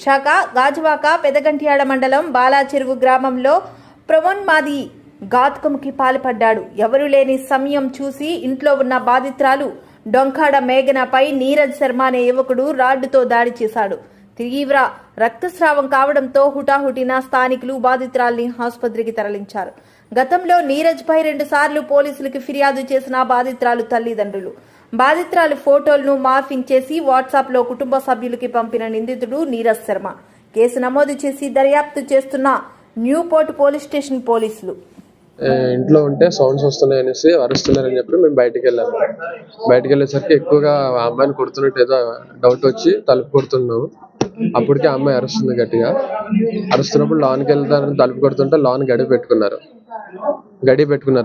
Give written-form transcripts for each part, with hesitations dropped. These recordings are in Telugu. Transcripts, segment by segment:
విశాఖ గాజువాక పెదగంట్యాడ మండలం బాలాచెరువు గ్రామంలో ప్రవోన్మాది ఘాతుకంకి పాల్పడ్డాడు. ఎవరూ లేని సమయం చూసి ఇంట్లో ఉన్న బాధితురాలు డొంకాడ మేఘనపై నీరజ్ శర్మ అనే యువకుడు రాడ్డుతో దాడి చేశాడు. తీవ్ర రక్తస్రావం కావడంతో హుటాహుటిన స్థానికులు బాధితురాల్ని ఆసుపత్రికి తరలించారు. గతంలో నీరజ్ పై 2 సార్లు పోలీసులకు ఫిర్యాదు చేసిన బాధితురాలు తల్లిదండ్రులు బాధితురాలు ఫోటోలను మార్ఫింగ్ చేసి వాట్సాప్లో కుటుంబ సభ్యులకి పంపిన నిందితుడు నీరజ్ శర్మ. కేసు నమోదు చేసి దర్యాప్తు చేస్తున్న న్యూపోర్ట్ పోలీస్ స్టేషన్ పోలీసులు ఇంట్లో ఉంటే సౌండ్స్ వస్తున్నాయి అనేసి అరుస్తున్నారని చెప్పి మేము బయటికి వెళ్ళాము. బయటికి వెళ్ళేసరికి ఎక్కువగా ఆ అమ్మాయిని కొడుతున్నట్టు ఏదో డౌట్ వచ్చి తలుపు కొడుతున్నాము. అప్పటికే ఆ అమ్మాయి అరుస్తుంది గట్టిగా. అరుస్తున్నప్పుడు లోన్కి వెళ్తారని తలుపు కొడుతుంటే లోన్ గడి పెట్టుకున్నారు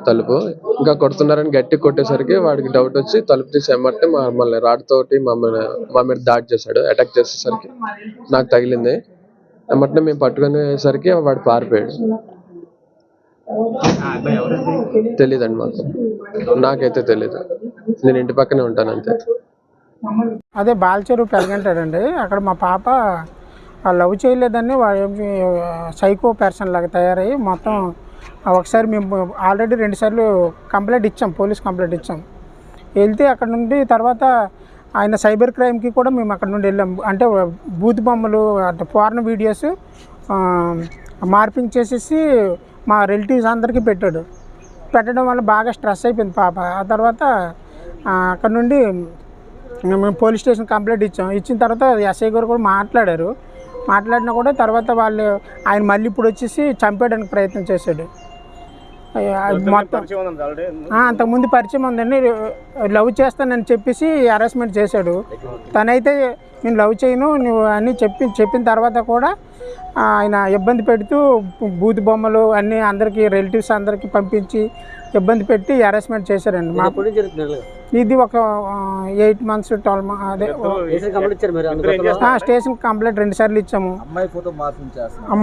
తలుపు. ఇంకా కొడుతున్నారని గట్టి కొట్టేసరికి వాడికి డౌట్ వచ్చి తలుపు తీసి ఎమ్మటే మమ్మల్ని రాడ్తోటి మా మీద దాడి చేశాడు. అటాక్ చేసేసరికి నాకు తగిలింది. ఎమ్మటే మేము పట్టుకునేసరికి వాడు పారిపోయాడు. తెలీదండి మాకు, నాకైతే తెలీదు. నేను ఇంటి పక్కనే ఉంటాను అంతే. అదే బాలచెరువు పెరగంటాడండి. అక్కడ మా పాప లవ్ చేయలేదని సైకో పర్సన్ లాగా తయారయ్యి మొత్తం ఒకసారి మేము ఆల్రెడీ 2 సార్లు కంప్లైంట్ ఇచ్చాం, పోలీస్ కంప్లైంట్ ఇచ్చాం. వెళ్తే అక్కడ నుండి తర్వాత ఆయన సైబర్ క్రైమ్కి కూడా మేము అక్కడ నుండి వెళ్ళాం. అంటే బూత్ బొమ్మలు అంటే పోర్న్ వీడియోస్ మార్పింగ్ చేసేసి మా రిలేటివ్స్ అందరికీ పెట్టడం వల్ల బాగా స్ట్రెస్ అయిపోయింది పాప. ఆ తర్వాత అక్కడ నుండి మేము పోలీస్ స్టేషన్ కంప్లైంట్ ఇచ్చిన తర్వాత ఎస్ఐ గారు కూడా మాట్లాడినా కూడా తర్వాత ఆయన మళ్ళీ ఇప్పుడు వచ్చేసి చంపేయడానికి ప్రయత్నం చేశాడు. మొత్తం అంతకుముందు పరిచయం ఉందండి. లవ్ చేస్తానని చెప్పేసి హరాస్మెంట్ చేశాడు. తనైతే నేను లవ్ చేయను నువ్వు అని చెప్పిన తర్వాత కూడా ఆయన ఇబ్బంది పెడుతూ బూత్ బొమ్మలు అన్నీ అందరికీ రిలేటివ్స్ అందరికీ పంపించి ఇబ్బంది పెట్టి హరాస్మెంట్ చేశారండి. మాకు ఇది ఒక 8 months 12 months అదే స్టేషన్ కంప్లైంట్ 2 సార్లు ఇచ్చాము.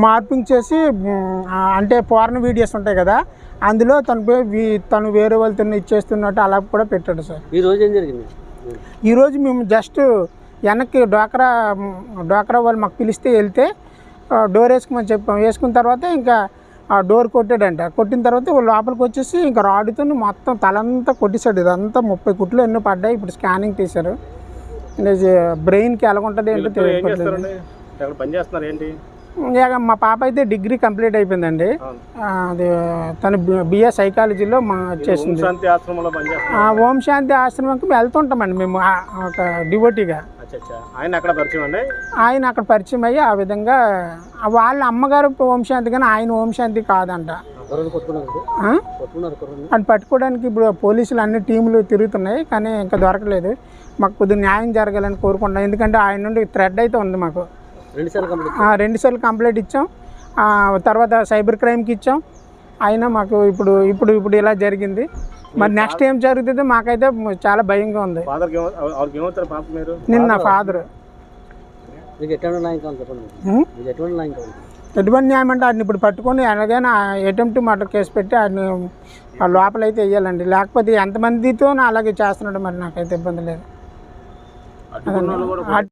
మార్పింగ్ చేసి అంటే పోర్న్ వీడియోస్ ఉంటాయి కదా, అందులో తను వేరే వాళ్ళతో ఇచ్చేస్తున్నట్టు అలా కూడా పెట్టాడు సార్. ఈరోజు మేము జస్ట్ వెనక్కి డ్వాక్రా వాళ్ళు మాకు పిలిస్తే వెళ్తే డోర్ వేసుకోమని చెప్పాము. వేసుకున్న తర్వాత ఇంకా ఆ డోర్ కొట్టాడంట. కొట్టిన తర్వాత లోపలికి వచ్చేసి ఇంకా రాడ్తో మొత్తం తలంతా కొట్టేశాడు. ఇదంతా 30 కుట్లు ఎన్నో పడ్డాయి. ఇప్పుడు స్కానింగ్ తీశారు. బ్రెయిన్కి ఎలాగుంటుంది ఏంటో తెలియదు. మా పాప అయితే డిగ్రీ కంప్లీట్ అయిపోయిందండి. అది తను BA సైకాలజీలో చేసింది. ఓం శాంతి ఆశ్రమంకి వెళ్తుంటామండి మేము ఒక డివోటీగా. ఆయన అక్కడ పరిచయం అయ్యి ఆ విధంగా వాళ్ళ అమ్మగారు ఓం శాంతి కానీ ఆయన ఓం శాంతి కాదంట. అది పట్టుకోవడానికి ఇప్పుడు పోలీసులు అన్ని టీములు తిరుగుతున్నాయి కానీ ఇంకా దొరకలేదు. మాకు కొద్దిగా న్యాయం జరగాలని కోరుకుంటున్నాం. ఎందుకంటే ఆయన నుండి థ్రెడ్ అయితే ఉంది మాకు. 2 సార్లు కంప్లైంట్ ఇచ్చాం. తర్వాత సైబర్ క్రైమ్కి ఇచ్చాం. అయినా మాకు ఇప్పుడు ఇలా జరిగింది. మరి నెక్స్ట్ ఏం జరుగుతుందో మాకైతే చాలా భయంగా ఉంది. నిన్న ఫాదర్ ఎటువంటి న్యాయం అంటే ఆయన ఇప్పుడు పట్టుకొని ఎలాగైనా అటెంప్ట్ మర్డర్ కేసు పెట్టి ఆయన లోపలైతే వేయాలండి. లేకపోతే ఎంతమందితో అలాగే చేస్తున్నాడు మరి నాకైతే ఇబ్బంది లేదు.